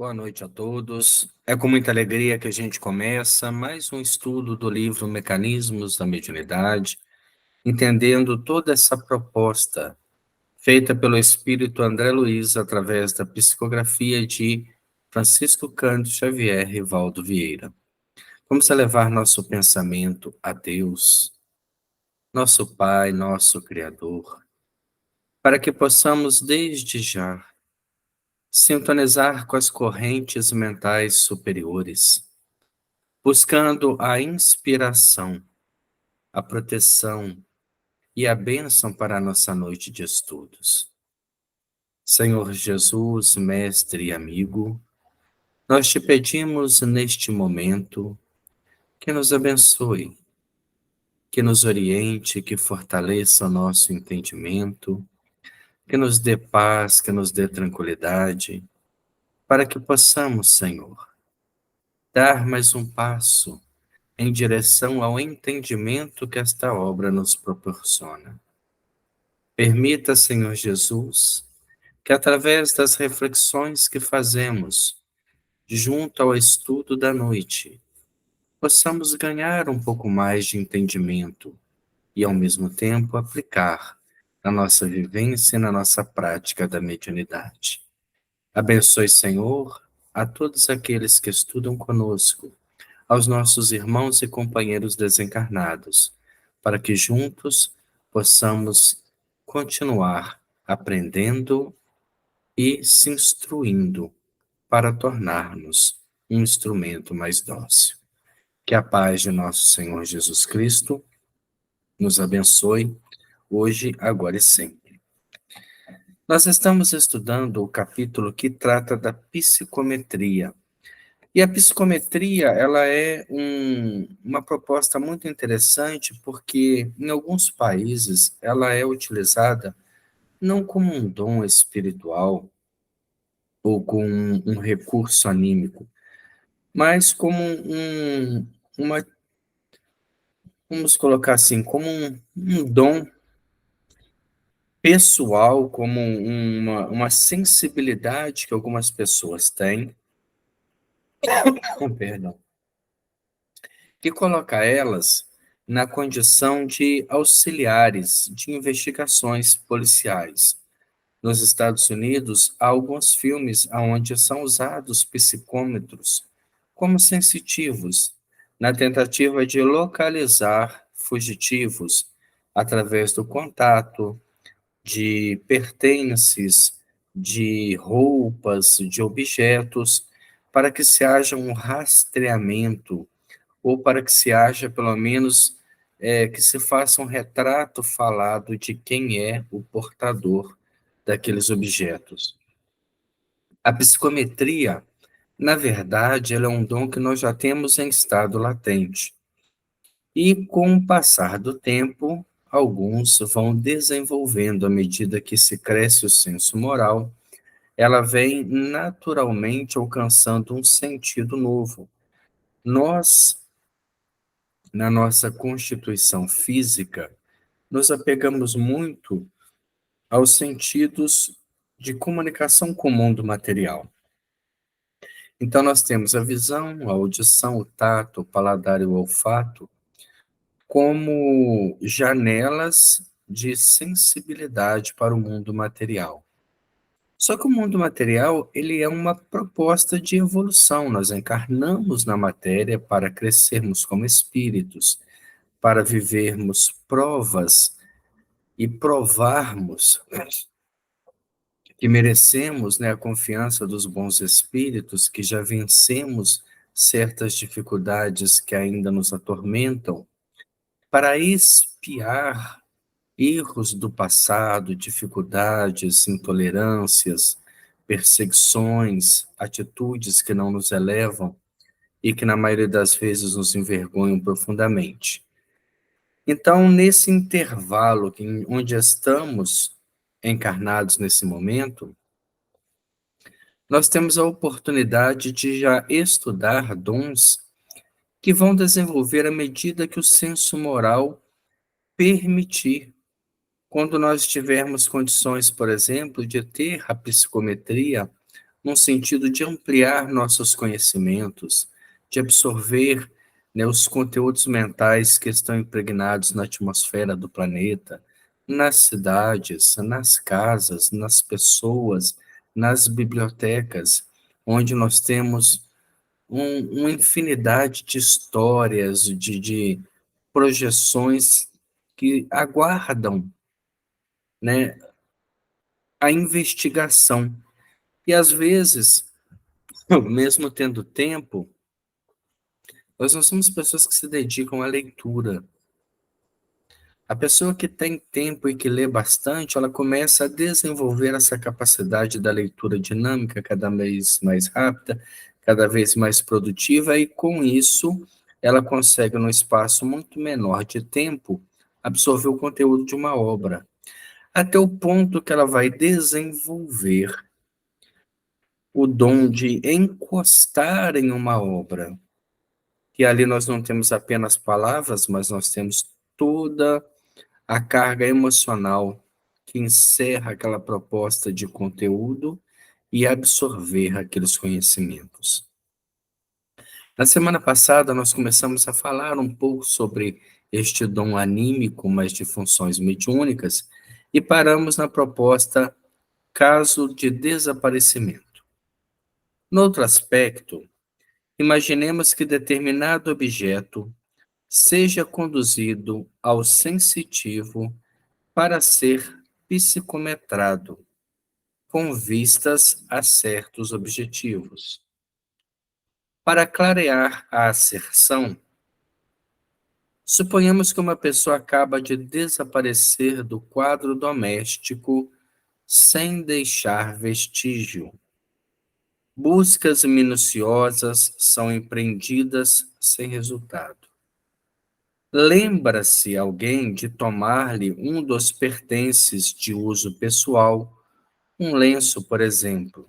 Boa noite a todos. É com muita alegria que a gente começa mais um estudo do livro Mecanismos da Mediunidade, entendendo toda essa proposta feita pelo espírito André Luiz através da psicografia de Francisco Cândido Xavier e Valdo Vieira. Vamos elevar nosso pensamento a Deus, nosso Pai, nosso Criador, para que possamos desde já sintonizar com as correntes mentais superiores, buscando a inspiração, a proteção e a bênção para a nossa noite de estudos. Senhor Jesus, mestre e amigo, nós te pedimos neste momento que nos abençoe, que nos oriente, que fortaleça o nosso entendimento, que nos dê paz, que nos dê tranquilidade, para que possamos, Senhor, dar mais um passo em direção ao entendimento que esta obra nos proporciona. Permita, Senhor Jesus, que através das reflexões que fazemos junto ao estudo da noite, possamos ganhar um pouco mais de entendimento e, ao mesmo tempo, aplicar na nossa vivência e na nossa prática da mediunidade. Abençoe, Senhor, a todos aqueles que estudam conosco, aos nossos irmãos e companheiros desencarnados, para que juntos possamos continuar aprendendo e se instruindo para tornar-nos um instrumento mais dócil. Que a paz de nosso Senhor Jesus Cristo nos abençoe hoje, agora e sempre. Nós estamos estudando o capítulo que trata da psicometria. E a psicometria, ela é uma proposta muito interessante porque, em alguns países, ela é utilizada não como um dom espiritual ou como um recurso anímico, mas como uma, vamos colocar assim, como um dom pessoal, como uma sensibilidade que algumas pessoas têm, perdão, que coloca elas na condição de auxiliares de investigações policiais. Nos Estados Unidos, há alguns filmes onde são usados psicômetros como sensitivos, na tentativa de localizar fugitivos através do contato de pertences, de roupas, de objetos, para que se haja um rastreamento ou para que se haja, pelo menos, que se faça um retrato falado de quem é o portador daqueles objetos. A psicometria, na verdade, ela é um dom que nós já temos em estado latente. E, com o passar do tempo, alguns vão desenvolvendo à medida que se cresce o senso moral, ela vem naturalmente alcançando um sentido novo. Nós, na nossa constituição física, nos apegamos muito aos sentidos de comunicação com o mundo material. Então, nós temos a visão, a audição, o tato, o paladar e o olfato como janelas de sensibilidade para o mundo material. Só que o mundo material, ele é uma proposta de evolução. Nós encarnamos na matéria para crescermos como espíritos, para vivermos provas e provarmos que merecemos, né, a confiança dos bons espíritos, que já vencemos certas dificuldades que ainda nos atormentam, para expiar erros do passado, dificuldades, intolerâncias, perseguições, atitudes que não nos elevam e que na maioria das vezes nos envergonham profundamente. Então, nesse intervalo onde estamos encarnados nesse momento, nós temos a oportunidade de já estudar dons que vão desenvolver à medida que o senso moral permitir. Quando nós tivermos condições, por exemplo, de ter a psicometria num sentido de ampliar nossos conhecimentos, de absorver, né, os conteúdos mentais que estão impregnados na atmosfera do planeta, nas cidades, nas casas, nas pessoas, nas bibliotecas, onde nós temos uma infinidade de histórias, de projeções que aguardam, né, a investigação. E às vezes, mesmo tendo tempo, nós não somos pessoas que se dedicam à leitura. A pessoa que tem tempo e que lê bastante, ela começa a desenvolver essa capacidade da leitura dinâmica cada vez mais rápida, cada vez mais produtiva, e com isso ela consegue, num espaço muito menor de tempo, absorver o conteúdo de uma obra, até o ponto que ela vai desenvolver o dom de encostar em uma obra. E ali nós não temos apenas palavras, mas nós temos toda a carga emocional que encerra aquela proposta de conteúdo e absorver aqueles conhecimentos. Na semana passada, nós começamos a falar um pouco sobre este dom anímico, mas de funções mediúnicas, e paramos na proposta caso de desaparecimento. No outro aspecto, imaginemos que determinado objeto seja conduzido ao sensitivo para ser psicometrado, com vistas a certos objetivos. Para clarear a asserção, suponhamos que uma pessoa acaba de desaparecer do quadro doméstico sem deixar vestígio. Buscas minuciosas são empreendidas sem resultado. Lembra-se alguém de tomar-lhe um dos pertences de uso pessoal, um lenço, por exemplo.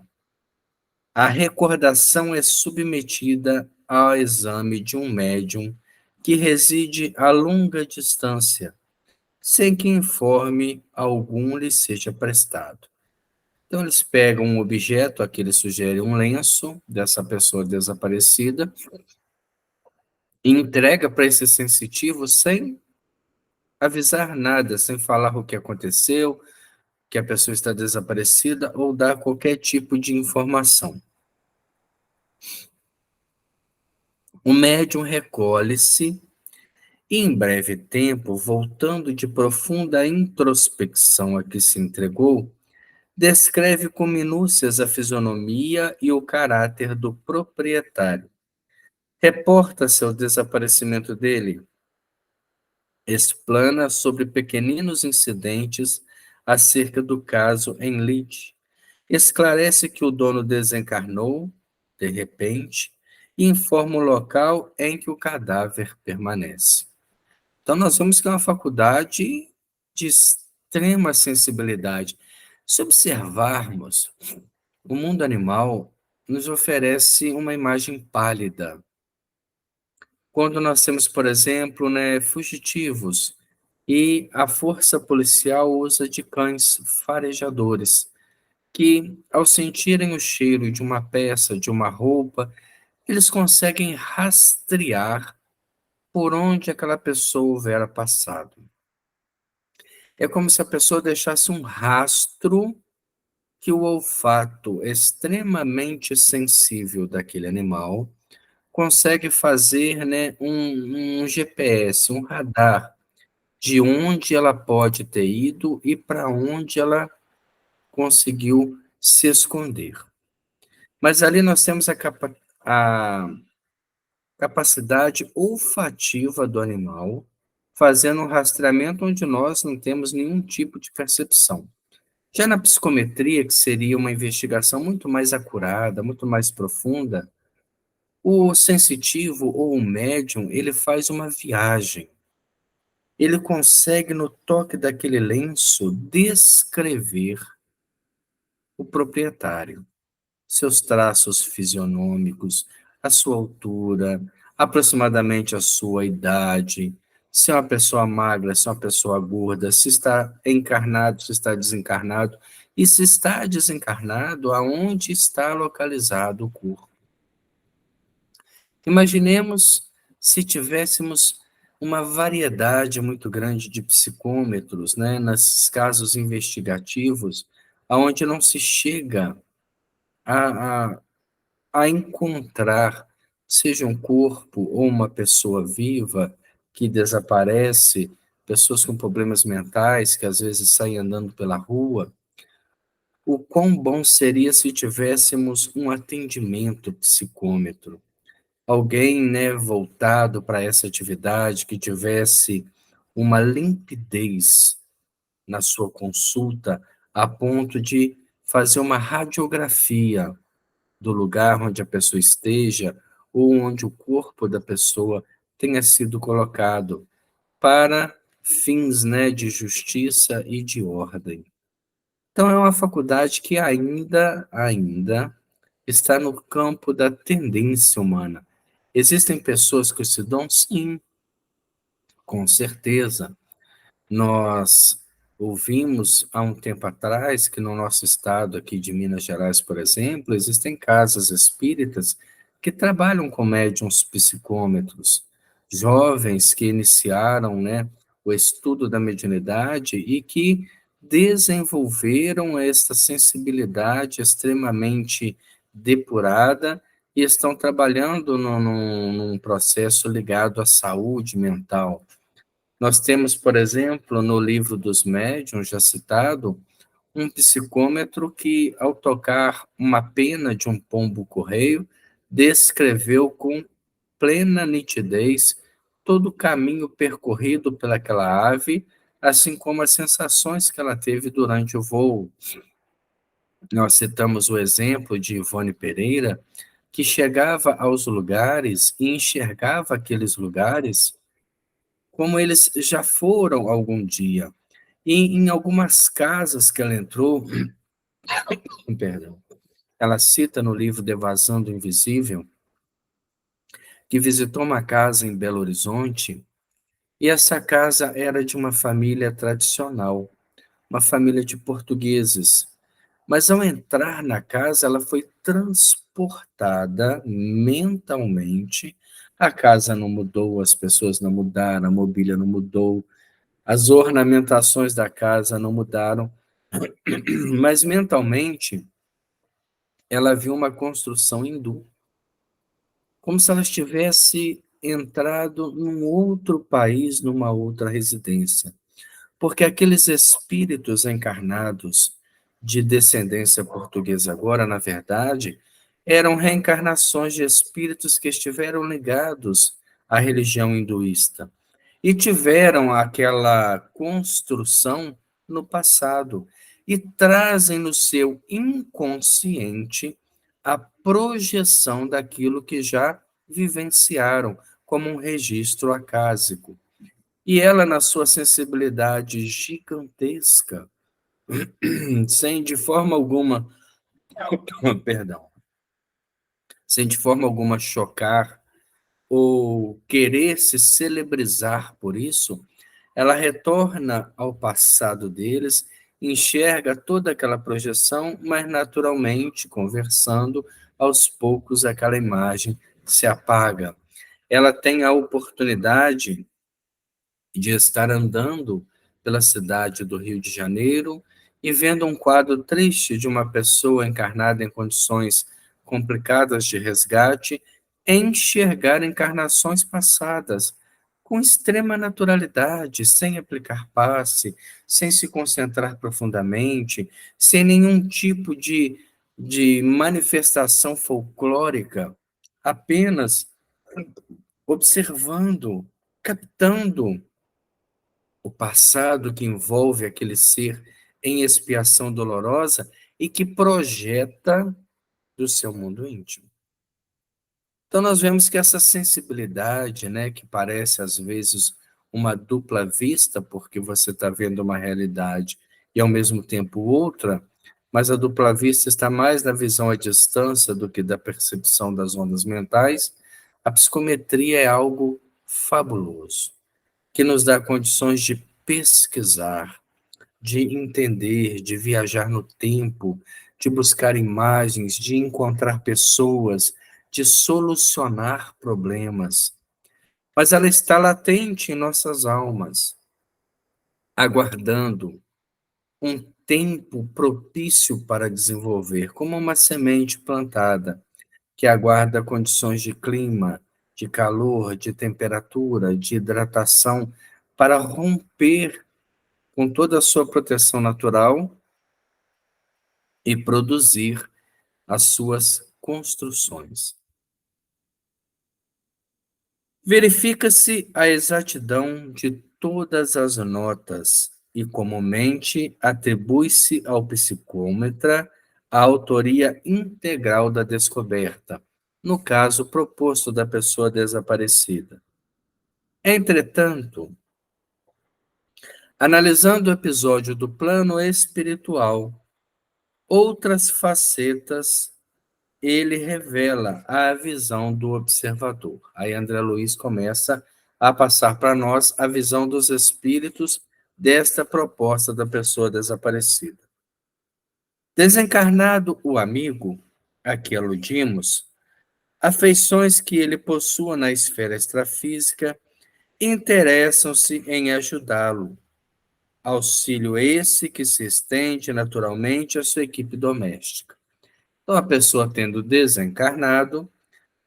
A recordação é submetida ao exame de um médium que reside a longa distância, sem que informe algum lhe seja prestado. Então, eles pegam um objeto, aqui eles sugerem um lenço dessa pessoa desaparecida, e entrega para esse sensitivo sem avisar nada, sem falar o que aconteceu, que a pessoa está desaparecida ou dar qualquer tipo de informação. O médium recolhe-se e, em breve tempo, voltando de profunda introspecção a que se entregou, descreve com minúcias a fisionomia e o caráter do proprietário. Reporta-se o desaparecimento dele, explana sobre pequeninos incidentes acerca do caso em Leeds, esclarece que o dono desencarnou, de repente, e informa o local em que o cadáver permanece. Então, nós vemos que é uma faculdade de extrema sensibilidade. Se observarmos, o mundo animal nos oferece uma imagem pálida. Quando nós temos, por exemplo, né, fugitivos, e a força policial usa de cães farejadores, que, ao sentirem o cheiro de uma peça, de uma roupa, eles conseguem rastrear por onde aquela pessoa houvera passado. É como se a pessoa deixasse um rastro que o olfato extremamente sensível daquele animal consegue fazer, né, um GPS, um radar, de onde ela pode ter ido e para onde ela conseguiu se esconder. Mas ali nós temos a capacidade olfativa do animal, fazendo um rastreamento onde nós não temos nenhum tipo de percepção. Já na psicometria, que seria uma investigação muito mais acurada, muito mais profunda, o sensitivo ou o médium, ele faz uma viagem. Ele consegue, no toque daquele lenço, descrever o proprietário, seus traços fisionômicos, a sua altura, aproximadamente a sua idade, se é uma pessoa magra, se é uma pessoa gorda, se está encarnado, se está desencarnado. E se está desencarnado, aonde está localizado o corpo? Imaginemos se tivéssemos uma variedade muito grande de psicômetros, né, nesses casos investigativos, aonde não se chega a, a, a encontrar, seja um corpo ou uma pessoa viva que desaparece, pessoas com problemas mentais que às vezes saem andando pela rua. O quão bom seria se tivéssemos um atendimento psicômetro, alguém, né, voltado para essa atividade, que tivesse uma limpidez na sua consulta, a ponto de fazer uma radiografia do lugar onde a pessoa esteja ou onde o corpo da pessoa tenha sido colocado, para fins, né, de justiça e de ordem. Então, é uma faculdade que ainda está no campo da tendência humana. Existem pessoas com esse dom? Sim, com certeza. Nós ouvimos há um tempo atrás que no nosso estado aqui de Minas Gerais, por exemplo, existem casas espíritas que trabalham com médiuns psicômetros, jovens que iniciaram, né, o estudo da mediunidade e que desenvolveram esta sensibilidade extremamente depurada e estão trabalhando num processo ligado à saúde mental. Nós temos, por exemplo, no livro dos médiuns, já citado, um psicômetro que, ao tocar uma pena de um pombo-correio, descreveu com plena nitidez todo o caminho percorrido pelaquela ave, assim como as sensações que ela teve durante o voo. Nós citamos o exemplo de Ivone Pereira, que chegava aos lugares e enxergava aqueles lugares como eles já foram algum dia. E em algumas casas que ela entrou, perdão, ela cita no livro De Evasão do Invisível, que visitou uma casa em Belo Horizonte, e essa casa era de uma família tradicional, uma família de portugueses. Mas ao entrar na casa, ela foi transportada mentalmente. A casa não mudou, as pessoas não mudaram, a mobília não mudou, as ornamentações da casa não mudaram, mas mentalmente ela viu uma construção hindu, como se ela tivesse entrado num outro país, numa outra residência. Porque aqueles espíritos encarnados de descendência portuguesa agora, na verdade, eram reencarnações de espíritos que estiveram ligados à religião hinduísta e tiveram aquela construção no passado e trazem no seu inconsciente a projeção daquilo que já vivenciaram como um registro acásico. E ela, na sua sensibilidade gigantesca, sem de forma alguma, perdão, sem de forma alguma chocar ou querer se celebrizar por isso, ela retorna ao passado deles, enxerga toda aquela projeção, mas naturalmente, conversando, aos poucos aquela imagem se apaga. Ela tem a oportunidade de estar andando pela cidade do Rio de Janeiro e vendo um quadro triste de uma pessoa encarnada em condições complicadas de resgate, enxergar encarnações passadas com extrema naturalidade, sem aplicar passe, sem se concentrar profundamente, sem nenhum tipo de manifestação folclórica, apenas observando, captando o passado que envolve aquele ser em expiação dolorosa e que projeta do seu mundo íntimo. Então nós vemos que essa sensibilidade, né, que parece às vezes uma dupla vista, porque você está vendo uma realidade e ao mesmo tempo outra, mas a dupla vista está mais na visão à distância do que da percepção das ondas mentais. A psicometria é algo fabuloso, que nos dá condições de pesquisar, de entender, de viajar no tempo, de buscar imagens, de encontrar pessoas, de solucionar problemas. Mas ela está latente em nossas almas, aguardando um tempo propício para desenvolver, como uma semente plantada, que aguarda condições de clima, de calor, de temperatura, de hidratação, para romper com toda a sua proteção natural e produzir as suas construções. Verifica-se a exatidão de todas as notas e comumente atribui-se ao psicômetra a autoria integral da descoberta, no caso proposto da pessoa desaparecida. Entretanto, analisando o episódio do plano espiritual, outras facetas ele revela a visão do observador. Aí André Luiz começa a passar para nós a visão dos espíritos desta proposta da pessoa desaparecida. Desencarnado o amigo, a que aludimos, afeições que ele possua na esfera extrafísica interessam-se em ajudá-lo. Auxílio esse que se estende naturalmente à sua equipe doméstica. Então, a pessoa tendo desencarnado,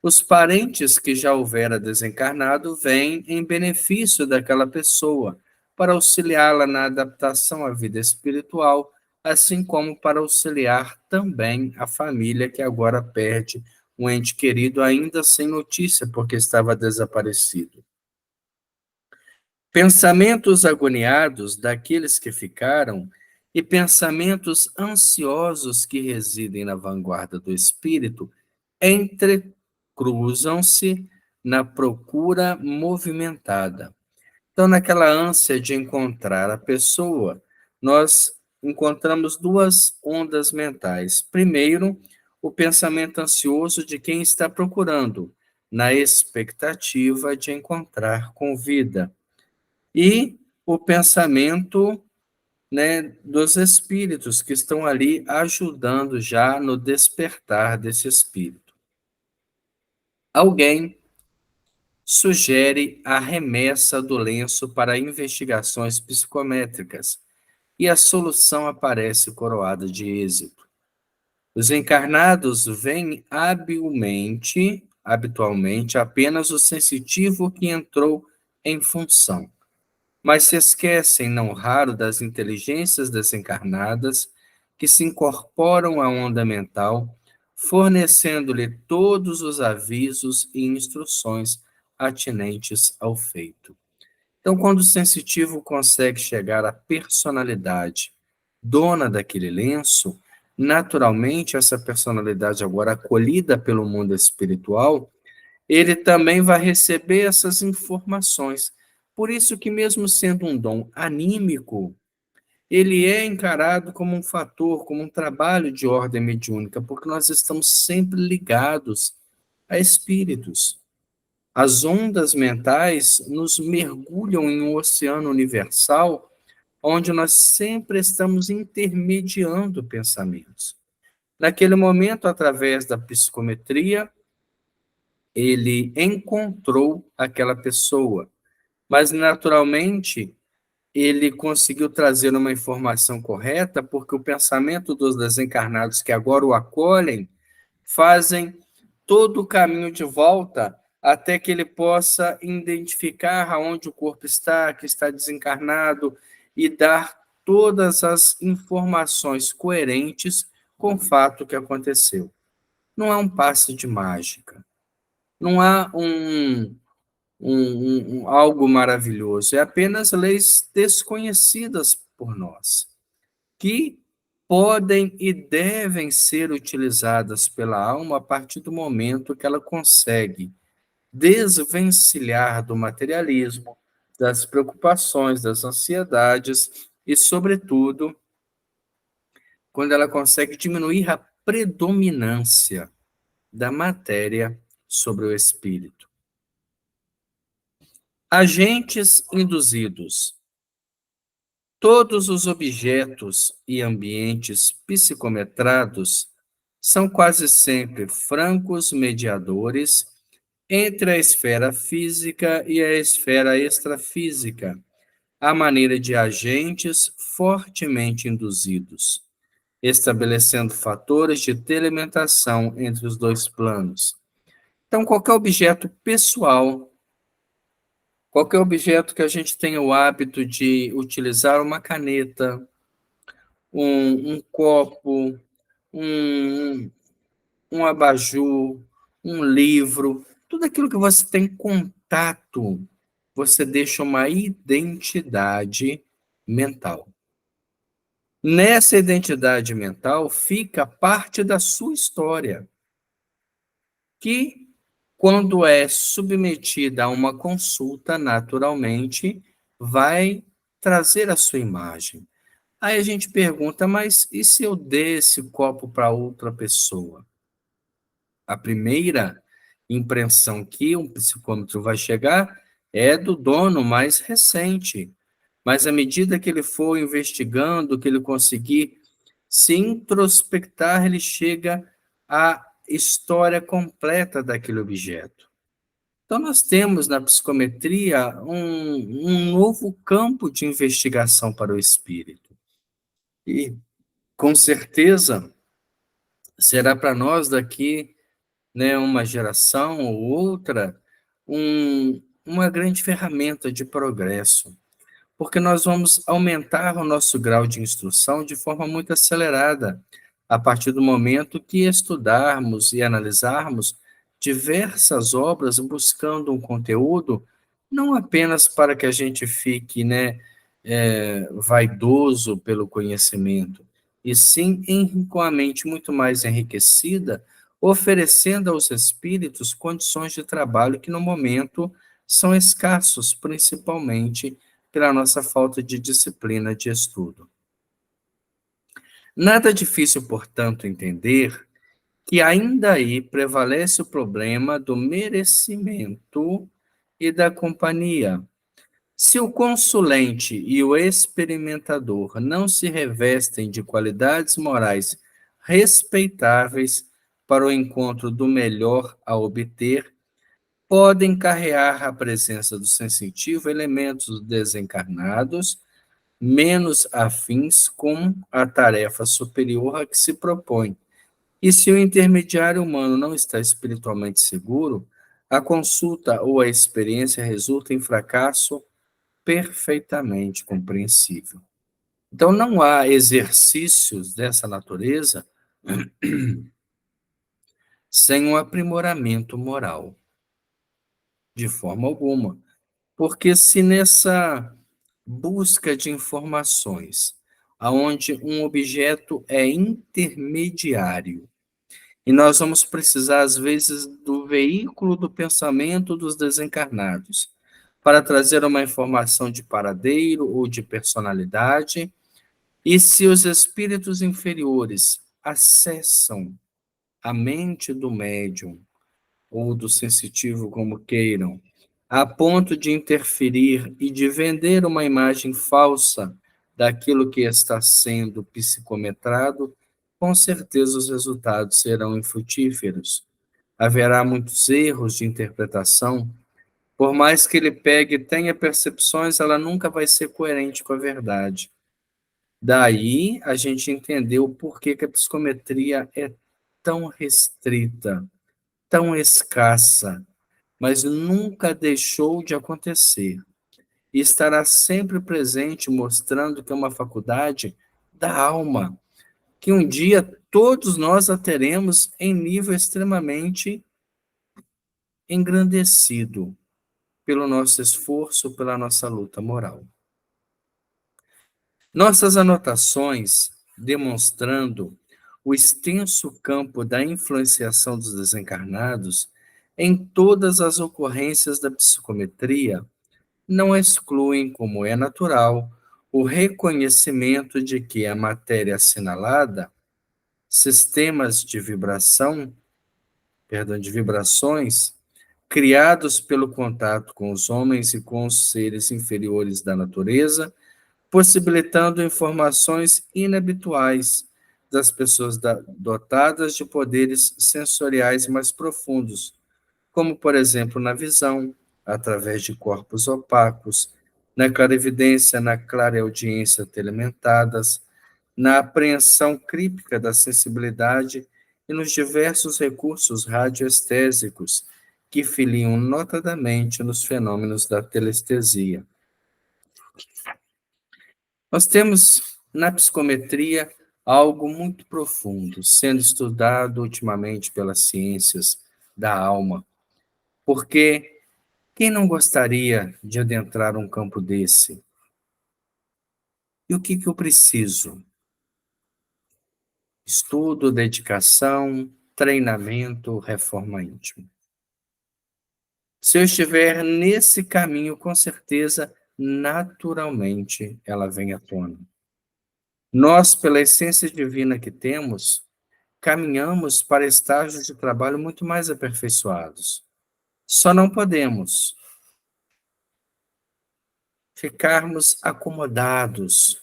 os parentes que já houvera desencarnado vêm em benefício daquela pessoa, para auxiliá-la na adaptação à vida espiritual, assim como para auxiliar também a família que agora perde um ente querido ainda sem notícia porque estava desaparecido. Pensamentos agoniados daqueles que ficaram e pensamentos ansiosos que residem na vanguarda do espírito entrecruzam-se na procura movimentada. Então, naquela ânsia de encontrar a pessoa, nós encontramos duas ondas mentais. Primeiro, o pensamento ansioso de quem está procurando, na expectativa de encontrar com vida. E o pensamento, né, dos espíritos que estão ali ajudando já no despertar desse espírito. Alguém sugere a remessa do lenço para investigações psicométricas e a solução aparece coroada de êxito. Os encarnados veem habitualmente, apenas o sensitivo que entrou em função, mas se esquecem, não raro, das inteligências desencarnadas que se incorporam à onda mental, fornecendo-lhe todos os avisos e instruções atinentes ao feito. Então, quando o sensitivo consegue chegar à personalidade dona daquele lenço, naturalmente, essa personalidade agora acolhida pelo mundo espiritual, ele também vai receber essas informações. Por isso que mesmo sendo um dom anímico, ele é encarado como um fator, como um trabalho de ordem mediúnica, porque nós estamos sempre ligados a espíritos. As ondas mentais nos mergulham em um oceano universal, onde nós sempre estamos intermediando pensamentos. Naquele momento, através da psicometria, ele encontrou aquela pessoa, mas naturalmente ele conseguiu trazer uma informação correta, porque o pensamento dos desencarnados que agora o acolhem fazem todo o caminho de volta até que ele possa identificar aonde o corpo está, que está desencarnado, e dar todas as informações coerentes com o fato que aconteceu. Não é um passe de mágica, não há algo maravilhoso, é apenas leis desconhecidas por nós, que podem e devem ser utilizadas pela alma a partir do momento que ela consegue desvencilhar do materialismo, das preocupações, das ansiedades e, sobretudo, quando ela consegue diminuir a predominância da matéria sobre o espírito. Agentes induzidos. Todos os objetos e ambientes psicometrados são quase sempre francos mediadores entre a esfera física e a esfera extrafísica, à maneira de agentes fortemente induzidos, estabelecendo fatores de telementação entre os dois planos. Então, qualquer objeto pessoal, qualquer objeto que a gente tenha o hábito de utilizar uma caneta, um copo, um, um abajur, um livro, tudo aquilo que você tem contato, você deixa uma identidade mental. Nessa identidade mental fica parte da sua história, que, quando é submetida a uma consulta, naturalmente, vai trazer a sua imagem. Aí a gente pergunta, mas e se eu der esse copo para outra pessoa? A primeira impressão que um psicômetro vai chegar é do dono mais recente. Mas à medida que ele for investigando, que ele conseguir se introspectar, ele chega à história completa daquele objeto. Então, nós temos na psicometria um novo campo de investigação para o espírito. E, com certeza, será para nós daqui, né, uma geração ou outra, uma grande ferramenta de progresso, porque nós vamos aumentar o nosso grau de instrução de forma muito acelerada, a partir do momento que estudarmos e analisarmos diversas obras buscando um conteúdo, não apenas para que a gente fique, né, vaidoso pelo conhecimento, e sim com a mente muito mais enriquecida, oferecendo aos espíritos condições de trabalho que no momento são escassos, principalmente pela nossa falta de disciplina de estudo. Nada difícil, portanto, entender que ainda aí prevalece o problema do merecimento e da companhia. Se o consulente e o experimentador não se revestem de qualidades morais respeitáveis para o encontro do melhor a obter, podem carrear à presença do sensitivo elementos desencarnados menos afins com a tarefa superior a que se propõe. E se o intermediário humano não está espiritualmente seguro, a consulta ou a experiência resulta em fracasso perfeitamente compreensível. Então, não há exercícios dessa natureza sem um aprimoramento moral, de forma alguma. Porque se nessa busca de informações, aonde um objeto é intermediário, e nós vamos precisar, às vezes, do veículo do pensamento dos desencarnados, para trazer uma informação de paradeiro ou de personalidade, e se os espíritos inferiores acessam a mente do médium, ou do sensitivo, como queiram, a ponto de interferir e de vender uma imagem falsa daquilo que está sendo psicometrado, com certeza os resultados serão infrutíferos. Haverá muitos erros de interpretação. Por mais que ele pegue e tenha percepções, ela nunca vai ser coerente com a verdade. Daí a gente entendeu por que a psicometria é tão restrita, tão escassa, mas nunca deixou de acontecer. E estará sempre presente, mostrando que é uma faculdade da alma, que um dia todos nós a teremos em nível extremamente engrandecido pelo nosso esforço, pela nossa luta moral. Nossas anotações demonstrando o extenso campo da influenciação dos desencarnados em todas as ocorrências da psicometria não excluem, como é natural, o reconhecimento de que a matéria assinalada, sistemas de vibração, perdão, de vibrações, criados pelo contato com os homens e com os seres inferiores da natureza, possibilitando informações inabituais das pessoas dotadas de poderes sensoriais mais profundos, como, por exemplo, na visão, através de corpos opacos, na clarividência, na clareaudiência telementadas, na apreensão críptica da sensibilidade e nos diversos recursos radioestésicos que filiam notadamente nos fenômenos da telestesia. Nós temos na psicometria algo muito profundo, sendo estudado ultimamente pelas ciências da alma, porque quem não gostaria de adentrar um campo desse? E o que eu preciso? Estudo, dedicação, treinamento, reforma íntima. Se eu estiver nesse caminho, com certeza, naturalmente, ela vem à tona. Nós, pela essência divina que temos, caminhamos para estágios de trabalho muito mais aperfeiçoados. Só não podemos ficarmos acomodados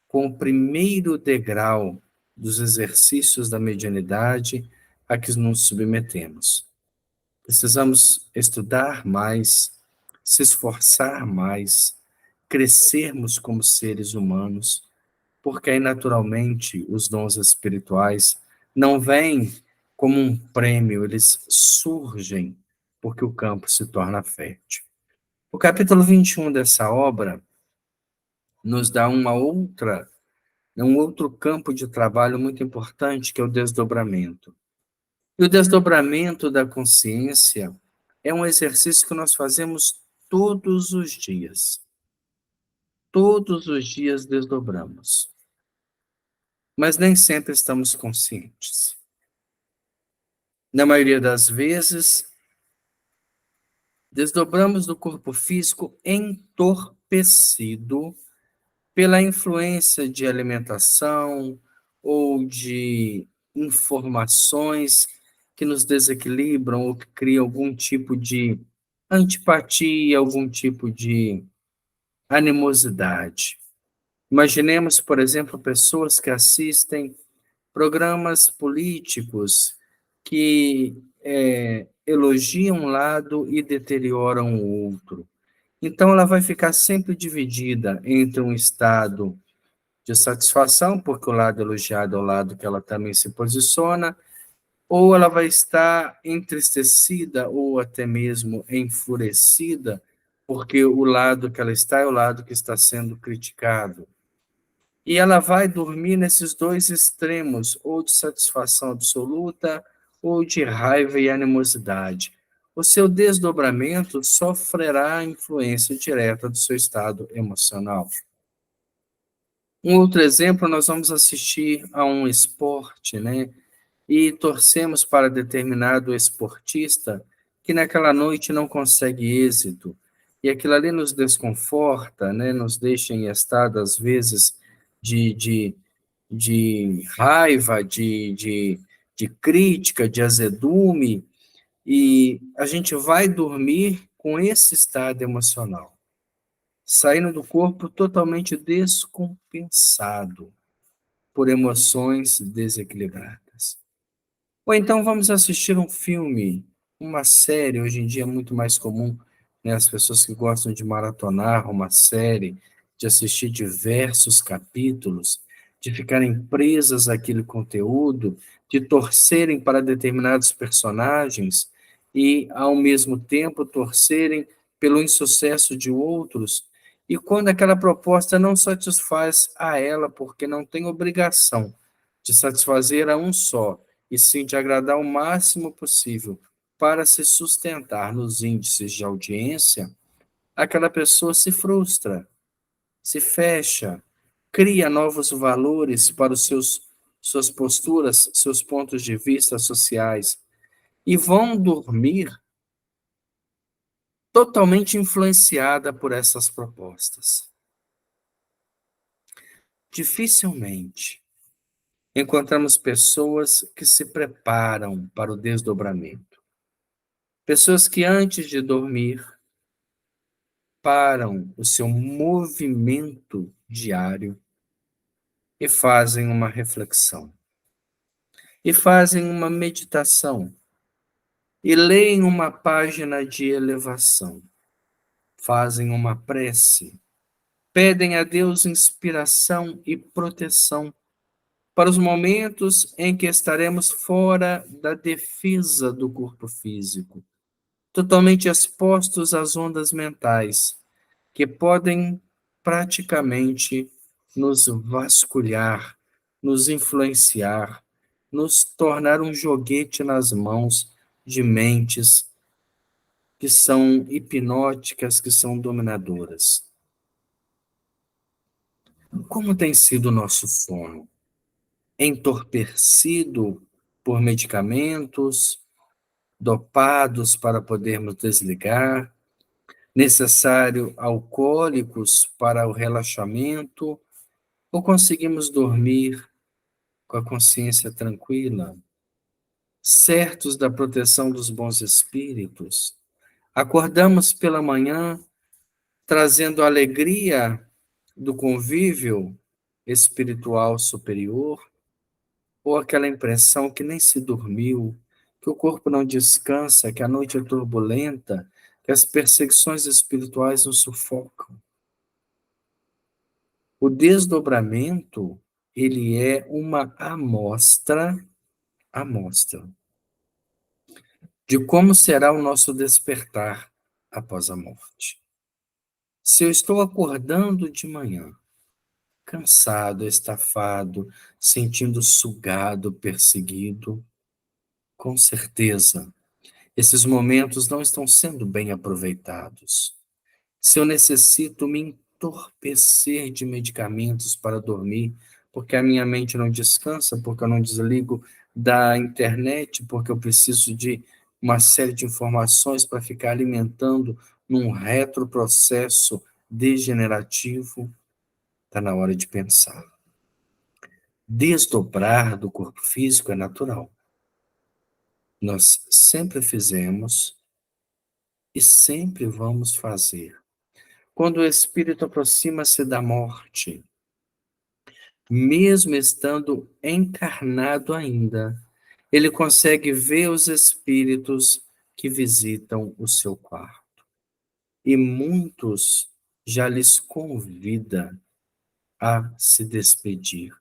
com o primeiro degrau dos exercícios da mediunidade a que nos submetemos. Precisamos estudar mais, se esforçar mais, crescermos como seres humanos, porque aí, naturalmente, os dons espirituais não vêm como um prêmio, eles surgem porque o campo se torna fértil. O capítulo 21 dessa obra nos dá um outro campo de trabalho muito importante, que é o desdobramento. E o desdobramento da consciência é um exercício que nós fazemos todos os dias. Todos os dias desdobramos. Mas nem sempre estamos conscientes. Na maioria das vezes, desdobramos do corpo físico entorpecido pela influência de alimentação ou de informações que nos desequilibram ou que criam algum tipo de antipatia, algum tipo de animosidade. Imaginemos, por exemplo, pessoas que assistem programas políticos que elogiam um lado e deterioram o outro. Então, ela vai ficar sempre dividida entre um estado de satisfação, porque o lado elogiado é o lado que ela também se posiciona, ou ela vai estar entristecida ou até mesmo enfurecida, porque o lado que ela está é o lado que está sendo criticado. E ela vai dormir nesses dois extremos, ou de satisfação absoluta, ou de raiva e animosidade. O seu desdobramento sofrerá a influência direta do seu estado emocional. Um outro exemplo, nós vamos assistir a um esporte, né? E torcemos para determinado esportista que naquela noite não consegue êxito. E aquilo ali nos desconforta, né? Nos deixa em estado, às vezes, de raiva, de crítica, de azedume. E a gente vai dormir com esse estado emocional, saindo do corpo totalmente descompensado por emoções desequilibradas. Ou então vamos assistir um filme, uma série, hoje em dia é muito mais comum, né, as pessoas que gostam de maratonar uma série, de assistir diversos capítulos, de ficarem presas àquele conteúdo, de torcerem para determinados personagens e, ao mesmo tempo, torcerem pelo insucesso de outros. E quando aquela proposta não satisfaz a ela, porque não tem obrigação de satisfazer a um só, e sim de agradar o máximo possível para se sustentar nos índices de audiência, aquela pessoa se frustra, se fecha, cria novos valores para suas posturas, seus pontos de vista sociais, e vão dormir totalmente influenciada por essas propostas. Dificilmente encontramos pessoas que se preparam para o desdobramento. Pessoas que antes de dormir param o seu movimento diário e fazem uma reflexão, e fazem uma meditação, e leem uma página de elevação, fazem uma prece, pedem a Deus inspiração e proteção para os momentos em que estaremos fora da defesa do corpo físico, totalmente expostos às ondas mentais, que podem praticamente nos vasculhar, nos influenciar, nos tornar um joguete nas mãos de mentes que são hipnóticas, que são dominadoras. Como tem sido o nosso sono? Entorpecido por medicamentos, dopados para podermos desligar, necessário alcoólicos para o relaxamento, ou conseguimos dormir com a consciência tranquila, certos da proteção dos bons espíritos? Acordamos pela manhã trazendo a alegria do convívio espiritual superior, ou aquela impressão que nem se dormiu, que o corpo não descansa, que a noite é turbulenta, que as perseguições espirituais nos sufocam. O desdobramento, ele é uma amostra de como será o nosso despertar após a morte. Se eu estou acordando de manhã, cansado, estafado, sentindo sugado, perseguido, com certeza, esses momentos não estão sendo bem aproveitados. Se eu necessito me entorpecer de medicamentos para dormir, porque a minha mente não descansa, porque eu não desligo da internet, porque eu preciso de uma série de informações para ficar alimentando num retroprocesso degenerativo, está na hora de pensar. Desdobrar do corpo físico é natural. Nós sempre fizemos e sempre vamos fazer. Quando o espírito aproxima-se da morte, mesmo estando encarnado ainda, ele consegue ver os espíritos que visitam o seu quarto. E muitos já lhes convida a se despedir.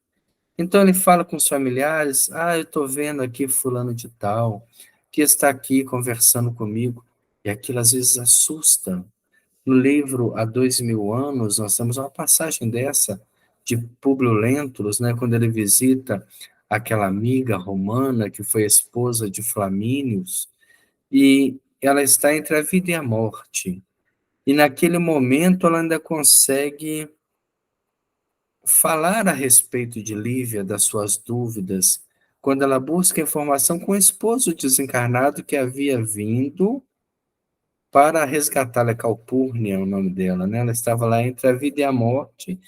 Então ele fala com os familiares: eu estou vendo aqui fulano de tal, que está aqui conversando comigo. E aquilo às vezes assusta. No livro Há 2000 anos, nós temos uma passagem dessa, de Públio Lentulus, né, quando ele visita aquela amiga romana que foi esposa de Flamínios, e ela está entre a vida e a morte. E naquele momento ela ainda consegue falar a respeito de Lívia, das suas dúvidas, quando ela busca informação com o esposo desencarnado que havia vindo para resgatá-la. Calpurnia é o nome dela, né? Ela estava lá entre a vida e a morte,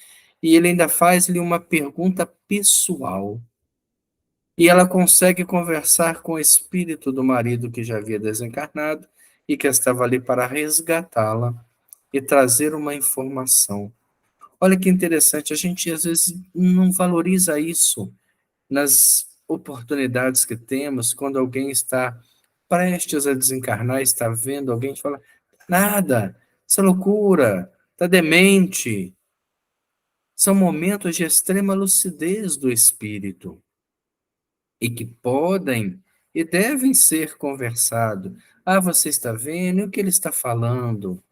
e ele ainda faz-lhe uma pergunta pessoal. E ela consegue conversar com o espírito do marido que já havia desencarnado e que estava ali para resgatá-la e trazer uma informação. Olha que interessante, a gente às vezes não valoriza isso nas oportunidades que temos, quando alguém está prestes a desencarnar, está vendo alguém, a gente fala: nada, isso é loucura, está demente. São momentos de extrema lucidez do espírito e que podem e devem ser conversados. Você está vendo? E o que ele está falando?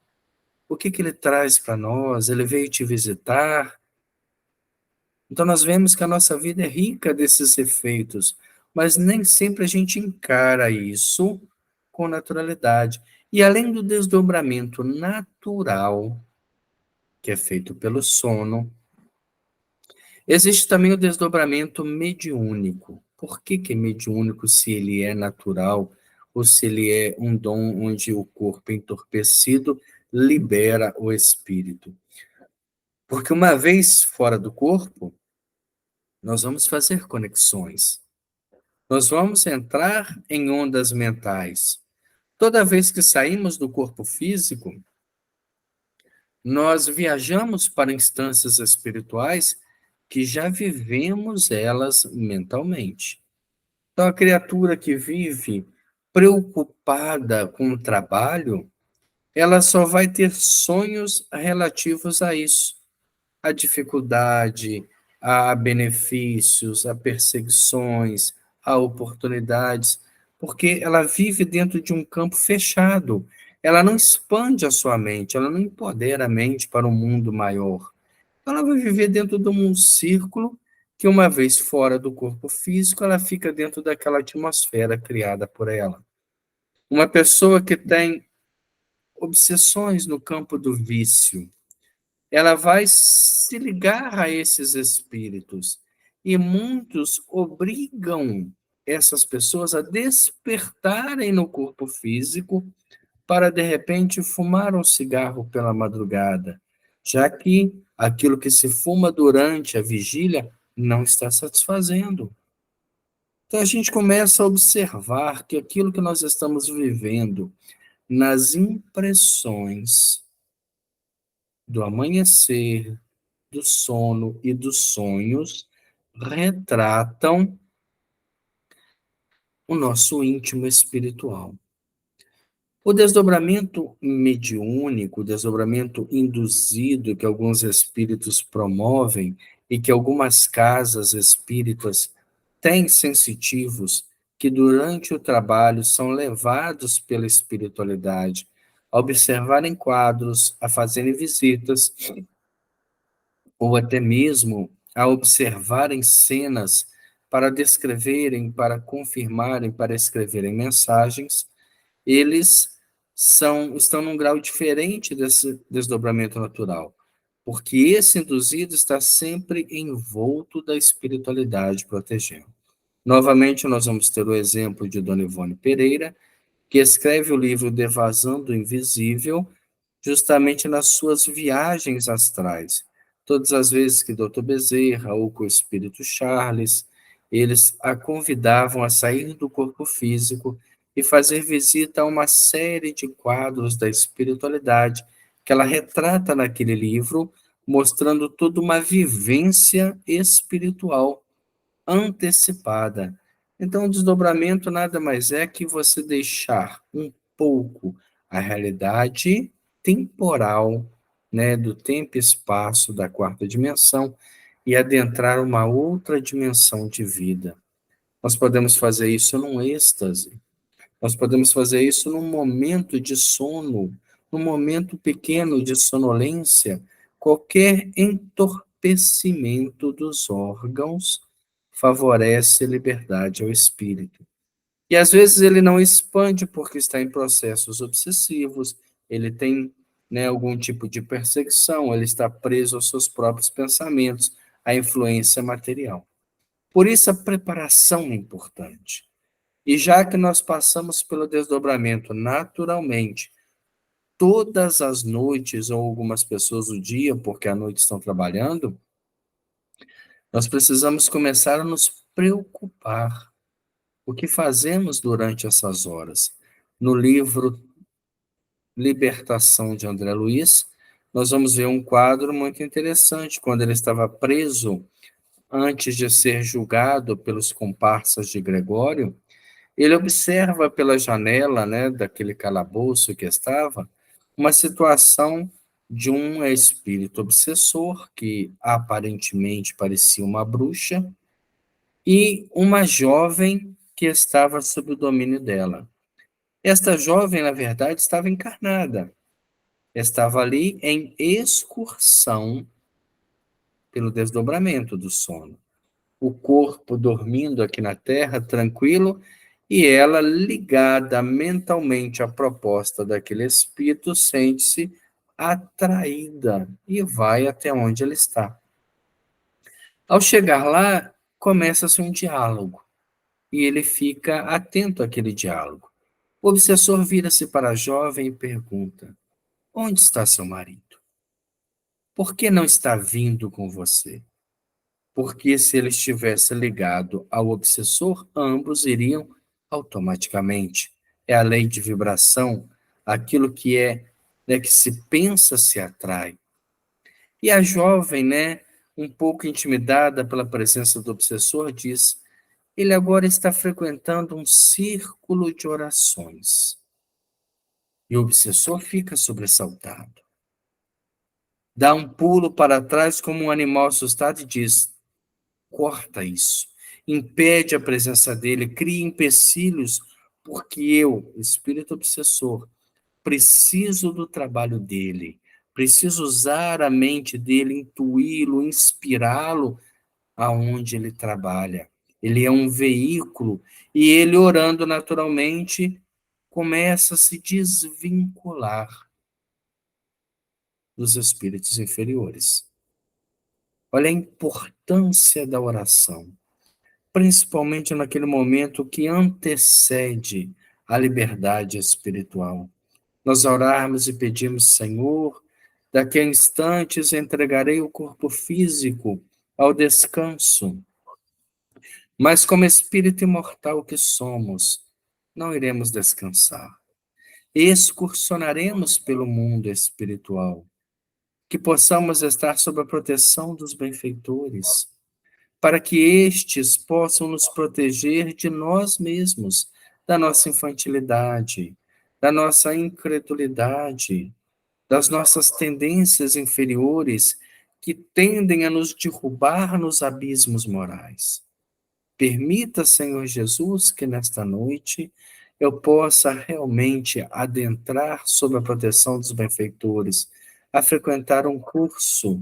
O que ele traz para nós? Ele veio te visitar? Então, nós vemos que a nossa vida é rica desses efeitos, mas nem sempre a gente encara isso com naturalidade. E além do desdobramento natural, que é feito pelo sono, existe também o desdobramento mediúnico. Por que é mediúnico se ele é natural ou se ele é um dom onde o corpo entorpecido libera o espírito? Porque uma vez fora do corpo, nós vamos fazer conexões. Nós vamos entrar em ondas mentais. Toda vez que saímos do corpo físico, Nós viajamos para instâncias espirituais que já vivemos elas mentalmente. Então, a criatura que vive preocupada com o trabalho, ela só vai ter sonhos relativos a isso, a dificuldade, a benefícios, a perseguições, a oportunidades, porque ela vive dentro de um campo fechado. Ela não expande a sua mente, ela não empodera a mente para um mundo maior. Ela vai viver dentro de um círculo que, uma vez fora do corpo físico, ela fica dentro daquela atmosfera criada por ela. Uma pessoa que tem obsessões no campo do vício, ela vai se ligar a esses espíritos. E muitos obrigam essas pessoas a despertarem no corpo físico para, de repente, fumar um cigarro pela madrugada, já que aquilo que se fuma durante a vigília não está satisfazendo. Então a gente começa a observar que aquilo que nós estamos vivendo nas impressões do amanhecer, do sono e dos sonhos retratam o nosso íntimo espiritual. O desdobramento mediúnico, o desdobramento induzido que alguns espíritos promovem e que algumas casas espíritas têm sensitivos que durante o trabalho são levados pela espiritualidade a observarem quadros, a fazerem visitas, ou até mesmo a observarem cenas para descreverem, para confirmarem, para escreverem mensagens, eles estão num grau diferente desse desdobramento natural, porque esse induzido está sempre envolto da espiritualidade protegendo. Novamente, nós vamos ter o exemplo de Dona Ivone Pereira, que escreve o livro Devasando o Invisível, justamente nas suas viagens astrais. Todas as vezes que Dr. Bezerra ou com o espírito Charles, eles a convidavam a sair do corpo físico e fazer visita a uma série de quadros da espiritualidade que ela retrata naquele livro, mostrando toda uma vivência espiritual antecipada. Então, o desdobramento nada mais é que você deixar um pouco a realidade temporal, né, do tempo e espaço da quarta dimensão e adentrar uma outra dimensão de vida. Nós podemos fazer isso num êxtase, nós podemos fazer isso num momento de sono, num momento pequeno de sonolência. Qualquer entorpecimento dos órgãos favorece a liberdade ao espírito. E às vezes ele não expande porque está em processos obsessivos, ele tem, né, algum tipo de perseguição, ele está preso aos seus próprios pensamentos, à influência material. Por isso a preparação é importante. E já que nós passamos pelo desdobramento naturalmente, todas as noites, ou algumas pessoas o dia, porque à noite estão trabalhando, nós precisamos começar a nos preocupar. O que fazemos durante essas horas? No livro Libertação de André Luiz, nós vamos ver um quadro muito interessante, quando ele estava preso, antes de ser julgado pelos comparsas de Gregório. Ele observa pela janela, né, daquele calabouço que estava, uma situação de um espírito obsessor, que aparentemente parecia uma bruxa, e uma jovem que estava sob o domínio dela. Esta jovem, na verdade, estava encarnada, estava ali em excursão pelo desdobramento do sono. O corpo dormindo aqui na Terra, tranquilo, e ela ligada mentalmente à proposta daquele espírito, sente-se atraída e vai até onde ele está. Ao chegar lá, começa-se um diálogo, e ele fica atento àquele diálogo. O obsessor vira-se para a jovem e pergunta: onde está seu marido? Por que não está vindo com você? Porque se ele estivesse ligado ao obsessor, ambos iriam automaticamente. É a lei de vibração, aquilo que é né, que se pensa se atrai. E a jovem, né, um pouco intimidada pela presença do obsessor, diz: ele agora está frequentando um círculo de orações. E o obsessor fica sobressaltado. Dá um pulo para trás como um animal assustado e diz: corta isso. Impede a presença dele, cria empecilhos, porque eu, espírito obsessor, preciso do trabalho dele. Preciso usar a mente dele, intuí-lo, inspirá-lo aonde ele trabalha. Ele é um veículo e ele, orando naturalmente, começa a se desvincular dos espíritos inferiores. Olha a importância da oração, principalmente naquele momento que antecede a liberdade espiritual. Nós orarmos e pedimos: Senhor, daqui a instantes entregarei o corpo físico ao descanso, mas como espírito imortal que somos, não iremos descansar. Excursionaremos pelo mundo espiritual, que possamos estar sob a proteção dos benfeitores, para que estes possam nos proteger de nós mesmos, da nossa infantilidade, da nossa incredulidade, das nossas tendências inferiores que tendem a nos derrubar nos abismos morais. Permita, Senhor Jesus, que nesta noite eu possa realmente adentrar sob a proteção dos benfeitores, a frequentar um curso,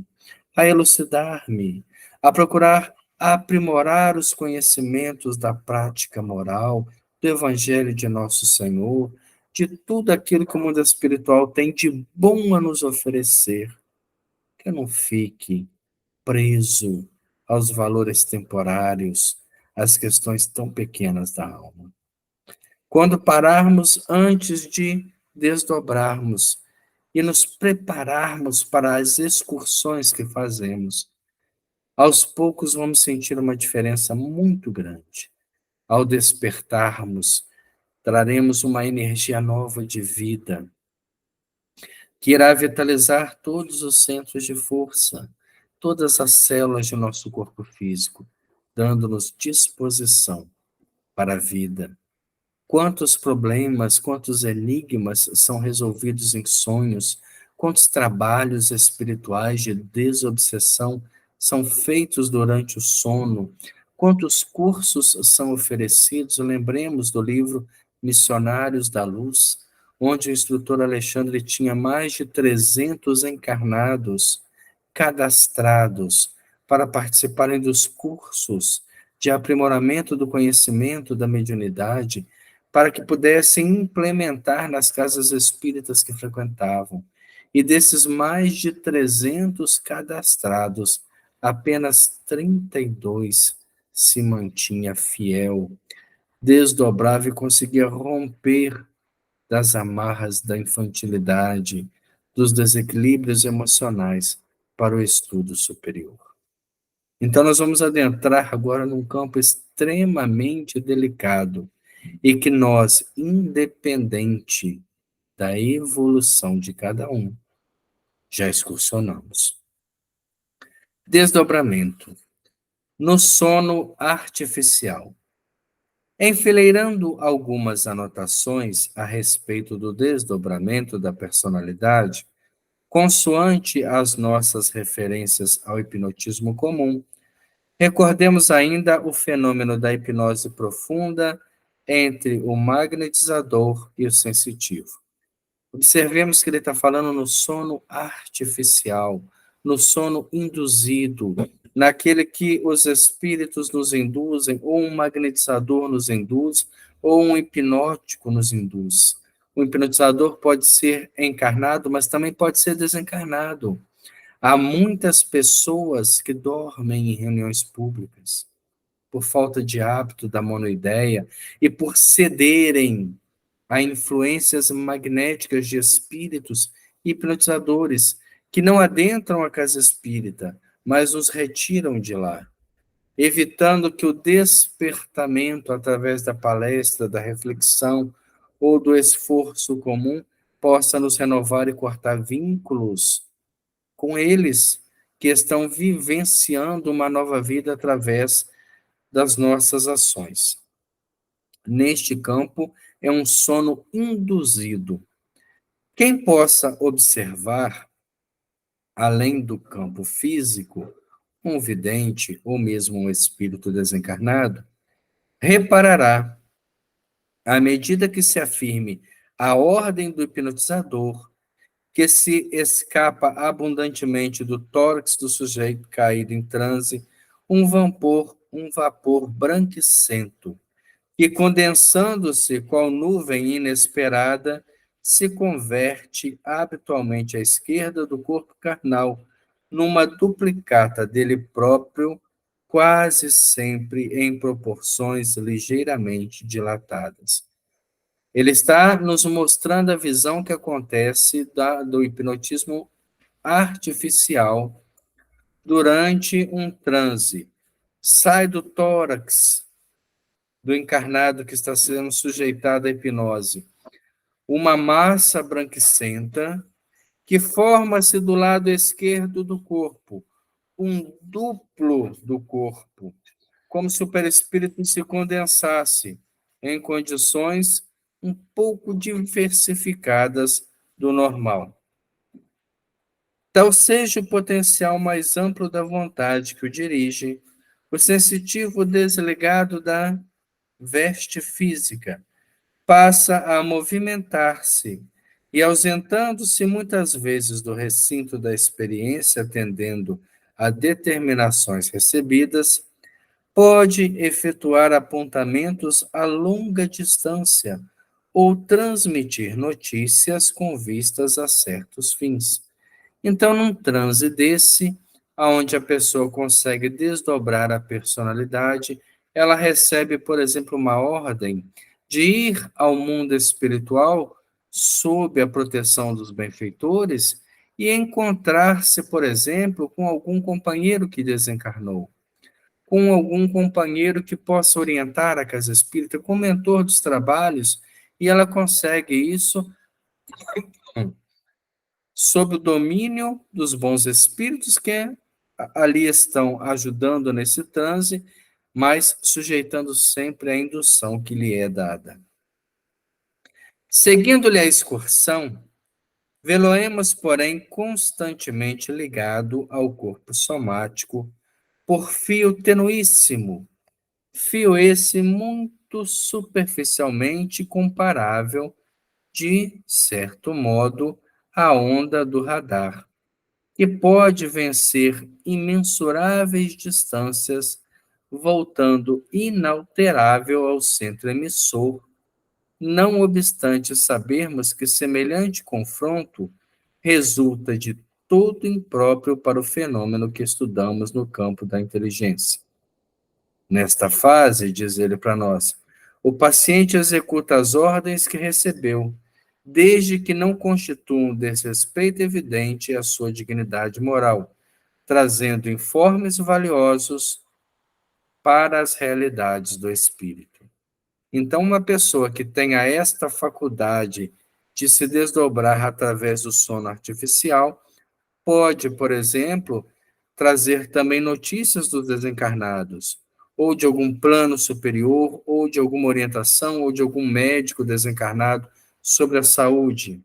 a elucidar-me, a procurar aprimorar os conhecimentos da prática moral, do Evangelho de Nosso Senhor, de tudo aquilo que o mundo espiritual tem de bom a nos oferecer, que eu não fique preso aos valores temporários, às questões tão pequenas da alma. Quando pararmos antes de desdobrarmos e nos prepararmos para as excursões que fazemos, aos poucos vamos sentir uma diferença muito grande. Ao despertarmos, traremos uma energia nova de vida, que irá vitalizar todos os centros de força, todas as células de nosso corpo físico, dando-nos disposição para a vida. Quantos problemas, quantos enigmas são resolvidos em sonhos, quantos trabalhos espirituais de desobsessão são feitos durante o sono, quantos cursos são oferecidos. Lembremos do livro Missionários da Luz, onde o instrutor Alexandre tinha mais de 300 encarnados cadastrados para participarem dos cursos de aprimoramento do conhecimento da mediunidade, para que pudessem implementar nas casas espíritas que frequentavam. E desses mais de 300 cadastrados, apenas 32 se mantinha fiel, desdobrava e conseguia romper das amarras da infantilidade, dos desequilíbrios emocionais para o estudo superior. Então, nós vamos adentrar agora num campo extremamente delicado e que nós, independente da evolução de cada um, já excursionamos. Desdobramento. No sono artificial. Enfileirando algumas anotações a respeito do desdobramento da personalidade, consoante as nossas referências ao hipnotismo comum, recordemos ainda o fenômeno da hipnose profunda entre o magnetizador e o sensitivo. Observemos que ele está falando no sono artificial, no sono induzido, naquele que os espíritos nos induzem, ou um magnetizador nos induz, ou um hipnótico nos induz. O hipnotizador pode ser encarnado, mas também pode ser desencarnado. Há muitas pessoas que dormem em reuniões públicas por falta de hábito da monoideia e por cederem a influências magnéticas de espíritos hipnotizadores que não adentram a casa espírita, mas os retiram de lá, evitando que o despertamento através da palestra, da reflexão ou do esforço comum possa nos renovar e cortar vínculos com eles que estão vivenciando uma nova vida através das nossas ações. Neste campo, é um sono induzido. Quem possa observar, além do campo físico, um vidente ou mesmo um espírito desencarnado, reparará, à medida que se afirme a ordem do hipnotizador, que se escapa abundantemente do tórax do sujeito caído em transe um vapor branquicento, que, condensando-se qual nuvem inesperada, se converte habitualmente à esquerda do corpo carnal, numa duplicata dele próprio, quase sempre em proporções ligeiramente dilatadas. Ele está nos mostrando a visão que acontece do hipnotismo artificial durante um transe. Sai do tórax do encarnado que está sendo sujeitado à hipnose uma massa branquicenta que forma-se do lado esquerdo do corpo, um duplo do corpo, como se o perispírito se condensasse em condições um pouco diversificadas do normal. Tal seja o potencial mais amplo da vontade que o dirige, o sensitivo desligado da veste física passa a movimentar-se e, ausentando-se muitas vezes do recinto da experiência, atendendo a determinações recebidas, pode efetuar apontamentos a longa distância ou transmitir notícias com vistas a certos fins. Então, num transe desse, onde a pessoa consegue desdobrar a personalidade, ela recebe, por exemplo, uma ordem de ir ao mundo espiritual sob a proteção dos benfeitores e encontrar-se, por exemplo, com algum companheiro que desencarnou, com algum companheiro que possa orientar a casa espírita, com mentor dos trabalhos, e ela consegue isso sob o domínio dos bons espíritos que ali estão ajudando nesse transe, mas sujeitando sempre à indução que lhe é dada. Seguindo-lhe a excursão, vê-lo-emos, porém, constantemente ligado ao corpo somático por fio tenuíssimo, fio esse muito superficialmente comparável, de certo modo, à onda do radar, que pode vencer imensuráveis distâncias, voltando inalterável ao centro emissor, não obstante sabermos que semelhante confronto resulta de todo impróprio para o fenômeno que estudamos no campo da inteligência. Nesta fase, diz ele para nós, o paciente executa as ordens que recebeu, desde que não constituam desrespeito evidente à sua dignidade moral, trazendo informes valiosos para as realidades do espírito. Então, uma pessoa que tenha esta faculdade de se desdobrar através do sono artificial pode, por exemplo, trazer também notícias dos desencarnados, ou de algum plano superior, ou de alguma orientação, ou de algum médico desencarnado sobre a saúde.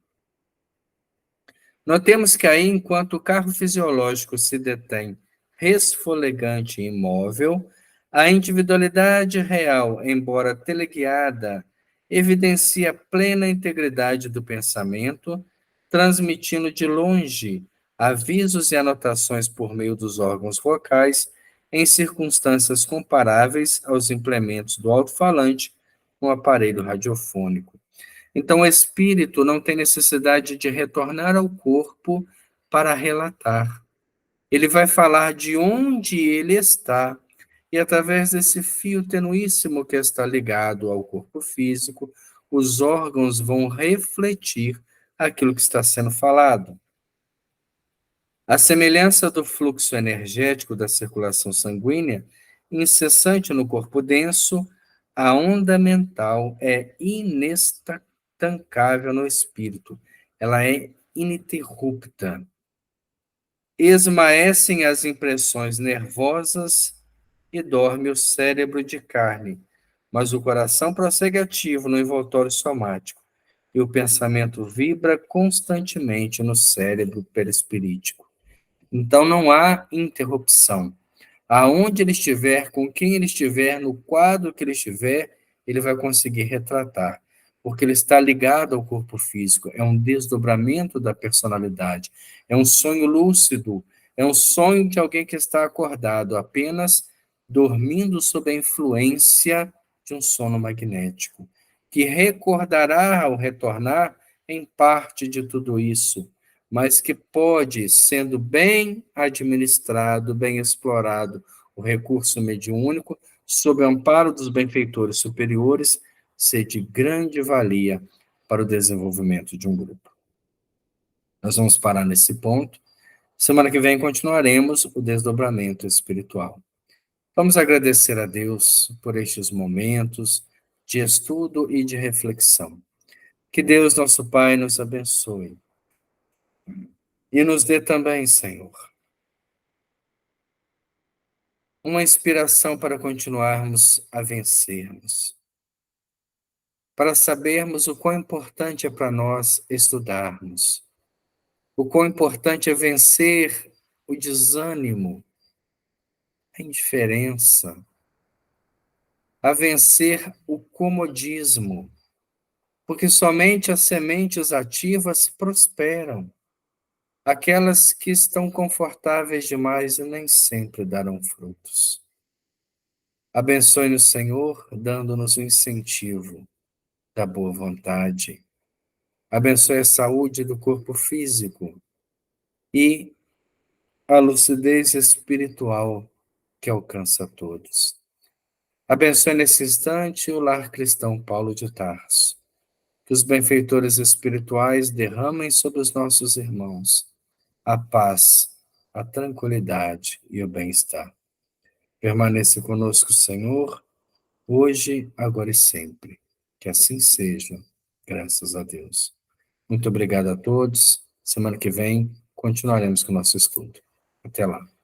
Notemos que aí, enquanto o carro fisiológico se detém resfolegante e imóvel, a individualidade real, embora teleguiada, evidencia plena integridade do pensamento, transmitindo de longe avisos e anotações por meio dos órgãos vocais, em circunstâncias comparáveis aos implementos do alto-falante no aparelho radiofônico. Então, o espírito não tem necessidade de retornar ao corpo para relatar. Ele vai falar de onde ele está, e através desse fio tenuíssimo que está ligado ao corpo físico, os órgãos vão refletir aquilo que está sendo falado. A semelhança do fluxo energético da circulação sanguínea, incessante no corpo denso, a onda mental é inestancável no espírito, ela é ininterrupta. Esmaecem as impressões nervosas e dorme o cérebro de carne, mas o coração prossegue ativo no envoltório somático e o pensamento vibra constantemente no cérebro perispirítico. Então não há interrupção. Aonde ele estiver, com quem ele estiver, no quadro que ele estiver, ele vai conseguir retratar, porque ele está ligado ao corpo físico, é um desdobramento da personalidade, é um sonho lúcido, é um sonho de alguém que está acordado, apenas dormindo sob a influência de um sono magnético, que recordará ao retornar em parte de tudo isso, mas que pode, sendo bem administrado, bem explorado, o recurso mediúnico, sob o amparo dos benfeitores superiores, ser de grande valia para o desenvolvimento de um grupo. Nós vamos parar nesse ponto. Semana que vem continuaremos o desdobramento espiritual. Vamos agradecer a Deus por estes momentos de estudo e de reflexão. Que Deus, nosso Pai, nos abençoe e nos dê também, Senhor, uma inspiração para continuarmos a vencermos, para sabermos o quão importante é para nós estudarmos, o quão importante é vencer o desânimo, a indiferença, a vencer o comodismo, porque somente as sementes ativas prosperam. Aquelas que estão confortáveis demais nem sempre darão frutos. Abençoe-nos, Senhor, dando-nos o incentivo da boa vontade. Abençoe a saúde do corpo físico e a lucidez espiritual que alcança a todos. Abençoe nesse instante o lar cristão Paulo de Tarso. Que os benfeitores espirituais derramem sobre os nossos irmãos a paz, a tranquilidade e o bem-estar. Permaneça conosco, Senhor, hoje, agora e sempre. Que assim seja, graças a Deus. Muito obrigado a todos. Semana que vem continuaremos com o nosso estudo. Até lá.